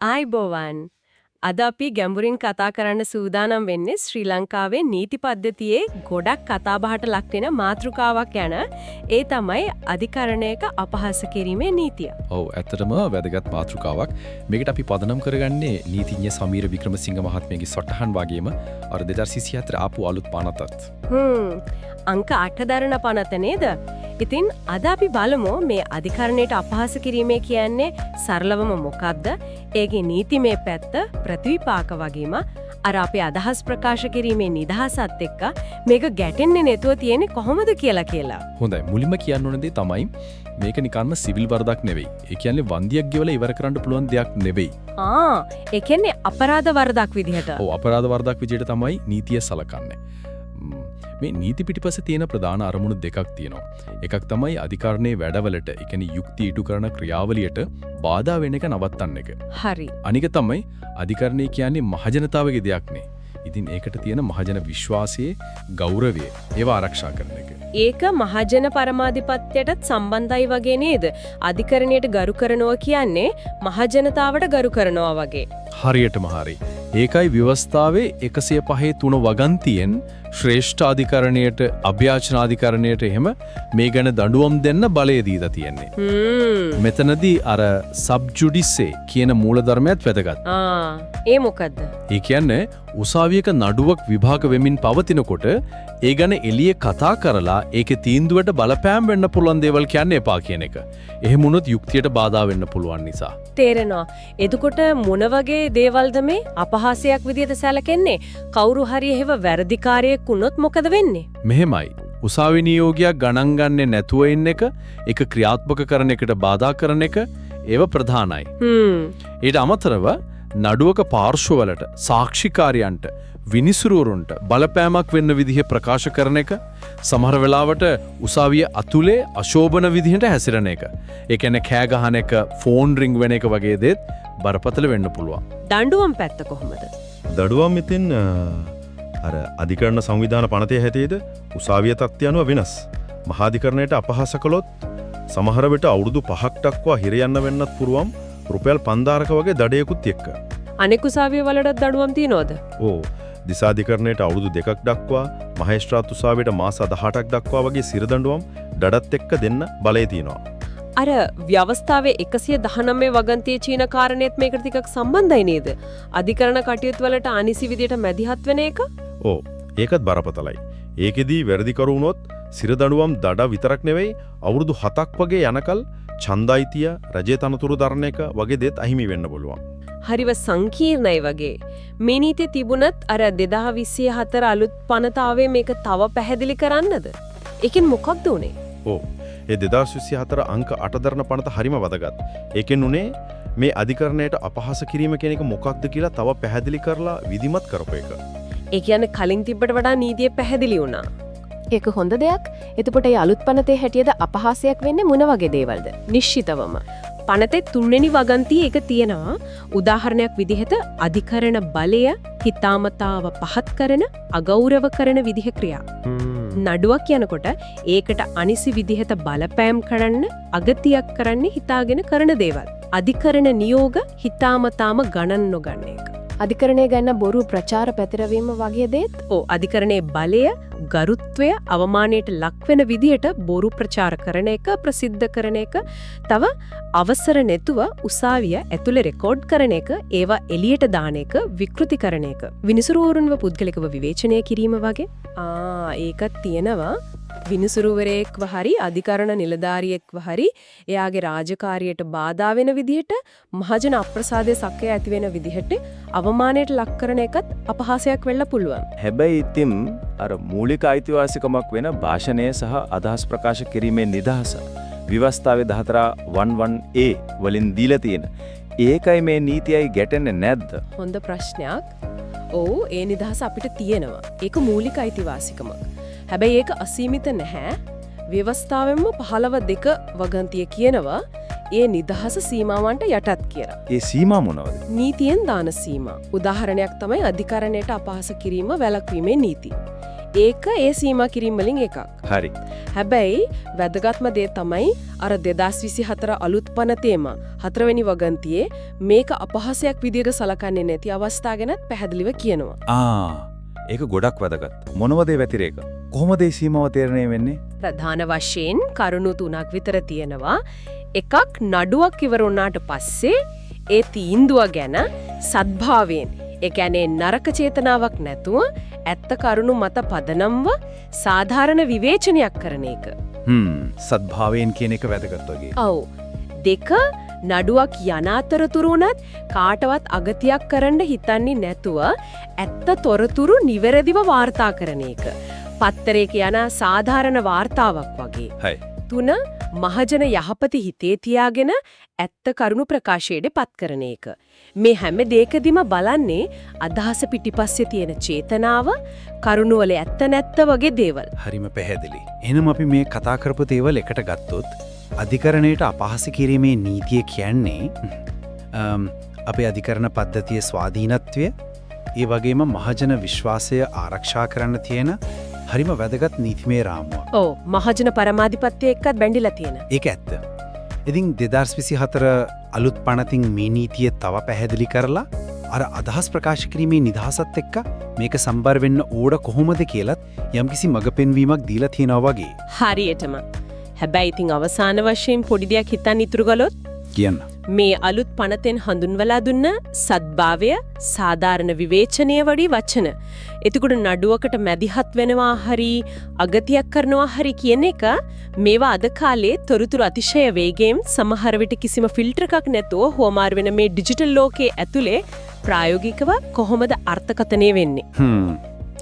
ආයිබෝවන් අද අපි ගැඹුරින් කතා කරන්න සූදානම් වෙන්නේ ශ්‍රී ලංකාවේ නීති පද්ධතියේ ගොඩක් කතාබහට ලක් වෙන මාතෘකාවක් යන ඒ තමයි අධිකරණයක අපහාස කිරීමේ නීතිය. ඔව් ඇත්තටම වැදගත් මාතෘකාවක්. මේකට අපි පදනම් කරගන්නේ නීතිඥ සමීර වික්‍රමසිංහ මහත්මයාගේ සටහන් වගේම අර 2024 ආපු අලුත් පනතත්. අංක 8 දරන පනත නේද? ඉතින් අද අපි බලමු මේ අධිකරණයට අපහාස කිරීමේ කියන්නේ සරලවම මොකක්ද? ඒකේ නීතිමය පැත්ත ප්‍රතිවිපාක වගේම අර අපේ අදහස් ප්‍රකාශ කිරීමේ නිදහසත් එක්ක මේක ගැටෙන්නේ නැතුව තියෙන්නේ කොහොමද කියලා. හොඳයි මුලින්ම කියන්න ඕන දේ තමයි මේක නිකන්ම සිවිල් වරදක් නෙවෙයි. ඒ කියන්නේ වන්දියක් ගෙවලා ඉවර කරන්න පුළුවන් දෙයක් නෙවෙයි. ඒ කියන්නේ අපරාධ වරදක් විදිහට. ඔව් අපරාධ වරදක් විදිහට තමයි නීතිය සලකන්නේ. මේ නීති පිටිපස්සේ තියෙන ප්‍රධාන අරමුණු දෙකක් තියෙනවා. එකක් තමයි අධිකරණයේ වැඩවලට, ඒ කියන්නේ යුක්ති ඉටු කරන ක්‍රියාවලියට බාධා වෙන එක නවත්තන්න එක. හරි. අනික තමයි අධිකරණය කියන්නේ මහජනතාවගේ දෙයක් නේ. ඉතින් ඒකට තියෙන මහජන විශ්වාසයේ ගෞරවය ඒව ආරක්ෂා කරන එක. ඒක මහජන පරමාධිපත්‍යයටත් සම්බන්ධයි වගේ නේද? අධිකරණයට ගරු කරනවා කියන්නේ මහජනතාවට ගරු කරනවා වගේ. හරියටම හරි. ඒකයි ව්‍යවස්ථාවේ 105 වගන්තියෙන් ශ්‍රේෂ්ඨ අධිකරණයට අභ්‍යාචනාධිකරණයට එහෙම මේ ගැන දඬුවම් දෙන්න බලය දීලා තියෙන්නේ. මෙතනදී අර සබ්ජුඩිසේ කියන මූලධර්මයක් වැදගත්. ඒ මොකද්ද? ඒ කියන්නේ උසාවියක නඩුවක් විභාග වෙමින් පවතිනකොට ඒ ගැන එළියේ කතා කරලා ඒකේ තීන්දුවට බලපෑම් වෙන්න පුළුවන් දේවල් කියන්න එපා කියන එක. එහෙම වුණොත් යුක්තියට බාධා වෙන්න පුළුවන් නිසා. තේරෙනවා. එතකොට මොන වගේ දේවල්ද මේ අපහාසයක් විදියට සැලකෙන්නේ? කවුරු හරි එහෙව වැරදිකාරයෙක් වුණොත් මොකද වෙන්නේ? මෙහෙමයි. උසාවි නියෝගයක් ගණන් ගන්නේ නැතුව ඉන්න එක, ඒක ක්‍රියාත්මක කරන එකට බාධා කරන එක ඒව ප්‍රධානයි. ඊට අමතරව නඩුවක පාර්ශවවලට, සාක්ෂිකාරයන්ට, විනිසුරුවරුන්ට බලපෑමක් වෙන්න විදිහ ප්‍රකාශ කරන එක, සමහර වෙලාවට උසාවිය අතුලේ අශෝභන විදිහට හැසිරෙන එක. ඒ කියන්නේ කෑ ගහන එක, ෆෝන් රින්ග් වෙන එක වගේ දේත් බරපතල වෙන්න පුළුවන්. දඬුවම් පැත්ත කොහොමද? දඬුවම් ඉතින් අර අධිකරණ සංවිධාන පනතේ හැටියට උසාවිය තත්ත්වය අනුව වෙනස්. මහාධිකරණයට අපහාස කළොත් සමහර විට අවුරුදු 5ක් දක්වා හිර යන්න වෙන්නත් පුළුවන්. රුපියල් 5000ක වගේ දඩයකුත් එක්ක. අනෙක් උසාවිය වලට දඬුවම් තියනවද? ඔව්. දිසාධිකරණයට අවුරුදු 2ක් දක්වා, මහේස්ත්‍රාත් උසාවියට මාස 18ක් දක්වා වගේ සිර දඬුවම් දඩත් එක්ක දෙන්න බලය තියෙනවා. අර ව්‍යවස්ථාවේ 119 වගන්තියේ චීන කාරණේත් මේකට ටිකක් සම්බන්ධයි නේද? අධිකරණ කටයුතු වලට අනිසි විදියට මැදිහත් වෙන එක? ඔව්. ඒකත් බරපතලයි. ඒකෙදී වැරදිකරු වුණොත් සිර දඬුවම් දඩ විතරක් නෙවෙයි අවුරුදු 7ක් වගේ යනකල් ඡන්දයිතිය, රජයේ තනතුරු දරන එක වගේ දේත් අහිමි වෙන්න පුළුවන්. හරිව සංකීර්ණයි වගේ. මේ නීතිය තිබුණත් අර 2024 අලුත් පනතාවේ මේක තව පැහැදිලි කරන්නද? ඒකෙන් මොකක්ද උනේ? ඔව්. ඒ 2024 අංක 8 දරන පනත හරිම වැදගත්. ඒකෙන් උනේ මේ අධිකරණයට අපහාස කිරීම කියන එක මොකක්ද කියලා තව පැහැදිලි කරලා විධිමත් කරපු එක. ඒ කියන්නේ කලින් තිබ්බට වඩා නීතිය පැහැදිලි වුණා. ඒක හොඳ දෙයක්. එතකොට මේ අලුත් පනතේ හැටියට අපහාසයක් වෙන්නේ මොන වගේ දේවල්ද? නිශ්චිතවම. පනතේ 3 වෙනි වගන්තියේ එක තියෙනවා. උදාහරණයක් විදිහට අධිකරණ බලය හිතාමතාව පහත් කරන, අගෞරව කරන විදිහ ක්‍රියා. නඩුවක් කියනකොට ඒකට අනිසි විදිහට බලපෑම් කරන්න, අගතියක් කරන්න හිතාගෙන කරන දේවල්. අධිකරණ නියෝග හිතාමතාම ගණන් නොගන්න එක. අධිකරණය ගැන බොරු ප්‍රචාර පැතිරවීම වගේ දේත් අධිකරණයේ බලය, ගරුත්වය අවමානයට ලක්වෙන විදියට බොරු ප්‍රචාර කරන එක, ප්‍රසිද්ධ කරන එක, තව අවසර නැතුව උසාවිය ඇතුලේ රෙකෝඩ් කරන එක, ඒවා එළියට දාන එක, විකෘති කරන එක, විනිසුරුවරුන්ව පුද්ගලිකව විවේචනය කිරීම වගේ. ඒකත් තියෙනවා. විනිසුරුවරයෙක්ව හරි අධිකරණ නිලධාරියෙක්ව හරි එයාගේ රාජකාරියට බාධා වෙන විදිහට, මහජන අප්‍රසාදයේ සක්කය ඇති වෙන විදිහට අවමානයට ලක් කරන එකත් අපහාසයක් වෙන්න පුළුවන්. හැබැයි ඉතින් අර මූලික අයිතිවාසිකමක් වෙන භාෂණය සහ අදහස් ප්‍රකාශ කිරීමේ නිදහස ව්‍යවස්ථාවේ 1411A වලින් දීලා තියෙන. ඒකයි මේ නීතියයි ගැටෙන්නේ නැද්ද? හොඳ ප්‍රශ්නයක්. ඔව්, ඒ නිදහස අපිට තියෙනවා. ඒක මූලික අයිතිවාසිකමක්. හැබැයි ඒක අසීමිත නැහැ. ව්‍යවස්ථාවෙන්ම 15 වගන්තිය කියනවා ඒ නිදහස සීමාවන්ට යටත් කියලා. ඒ සීමා මොනවද? නීතියෙන් දාන සීමා. උදාහරණයක් තමයි අධිකරණයට අපහාස කිරීම වැළැක්වීමේ නීති. ඒක ඒ සීමා කිරීම වලින් එකක්. හරි. හැබැයි වැදගත්ම දේ තමයි අර 2024 අලුත් පනතේම 4 වෙනි වගන්තියේ මේක අපහාසයක් විදියට සලකන්නේ නැති අවස්ථා ගැනත් පැහැදිලිව කියනවා. ඒක ගොඩක් වැදගත්. මොනවද ඒ වැතිරේක? කොහොමද මේ සීමාව තීරණය වෙන්නේ? ප්‍රධාන වශයෙන් කරුණු 3ක් විතර තියෙනවා. එකක් නඩුවක් ඉවර වුණාට පස්සේ ඒ තීන්දුව ගැන සද්භාවයෙන්, ඒ කියන්නේ නරක චේතනාවක් නැතුව ඇත්ත කරුණු මත පදනම්ව සාධාරණ විවේචනයක් කරන එක. සද්භාවයෙන් කියන එක වැදගත් වගේ. ඔව්. දෙක නඩුවක් යන අතරතුරු උනත් කාටවත් අගතියක් කරන්න හිතන්නේ නැතුව ඇත්ත තොරතුරු නිවැරදිව වාර්තා කරන එක. පත්තරයක යන සාධාරණ වාර්තාවක් වගේ. හයි. 3 මහජන යහපත හිතේ තියාගෙන ඇත්ත කරුණු ප්‍රකාශයට පත් කරන එක. මේ හැම දෙයකදීම බලන්නේ අදහස පිටිපස්සේ තියෙන චේතනාව, කරුණු වල ඇත්ත නැත්ත වගේ දේවල්. හරිම පැහැදිලි. එහෙනම් අපි මේ කතා කරපු දේවල් එකට ගත්තොත් අධිකරණයට අපහාස කිරීමේ නීතිය කියන්නේ අපේ අධිකරණ පද්ධතියේ ස්වාධීනත්වය, ඒ වගේම මහජන විශ්වාසය ආරක්ෂා කරන්න තියෙන හරිම වැදගත් නීතිමය රාමුවක්. ඔව් මහජන පරමාධිපත්‍ය එක්කත් බැඳිලා තියෙන. ඒක ඇත්ත. ඉතින් 2024 අලුත් පනතින් මේ නීතිය තව පැහැදිලි කරලා අර අදහස් ප්‍රකාශ කිරීමේ නිදහසත් එක්ක මේක සම්බර වෙන්න ඕඩ කොහොමද කියලත් යම්කිසි මඟ පෙන්වීමක් දීලා තියෙනවා වගේ. හරියටම. හැබැයි ඉතින් අවසාන වශයෙන් පොඩි දෙයක් හිතන්න ඉතුරු ගලොත් කියන්න. මේ අලුත් පනතෙන් හඳුන්වලා දුන්න සද්භාවය, සාධාරණ විවේචනය වඩි වචන. එතකොට නඩුවකට මැදිහත් වෙනවා හරි අගතියක් කරනවා හරි කියන එක මේවා අද කාලේ තොරතුරු අතිශය වේගයෙන් සමහර විට කිසිම ෆිල්ටර් එකක් නැතුව හොමාර වෙන මේ ඩිජිටල් ලෝකයේ ඇතුලේ ප්‍රායෝගිකව කොහොමද අර්ථකථනය වෙන්නේ?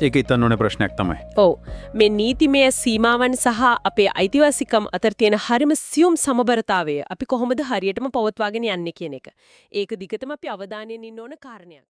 ඒක ඉතින් ඕනේ ප්‍රශ්නයක් තමයි. ඔව්. මේ නීතිමය සීමාවන් සහ අපේ අයිතිවාසිකම් අතර තියෙන හරිම සියුම් සමබරතාවය අපි කොහොමද හරියටම පවත්වාගෙන යන්නේ කියන එක. ඒක දිගටම අපි අවධානයෙන් ඉන්න ඕන කාරණයක්.